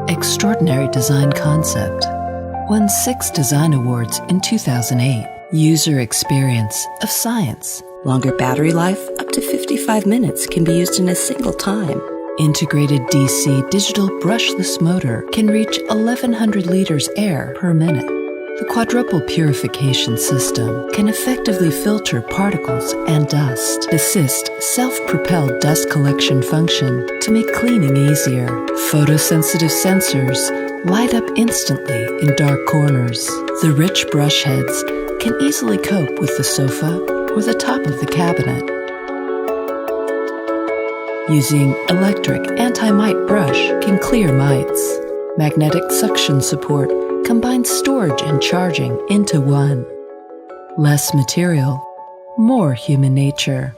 Extraordinary design concept. Won 6 design awards in 2008. User experience of science. Longer battery life, up to 55 minutes, can be used in a single time. Integrated DC digital brushless motor can reach 1,100 liters air per minute. The quadruple purification system can effectively filter particles and dust. Assist self-propelled dust collection function to make cleaning easier. Photosensitive sensors light up instantly in dark corners. The rich brush heads can easily cope with the sofa or the top of the cabinet. Using electric anti-mite brush can clear mites. Magnetic suction support combines storage and charging into one. Less material, more human nature.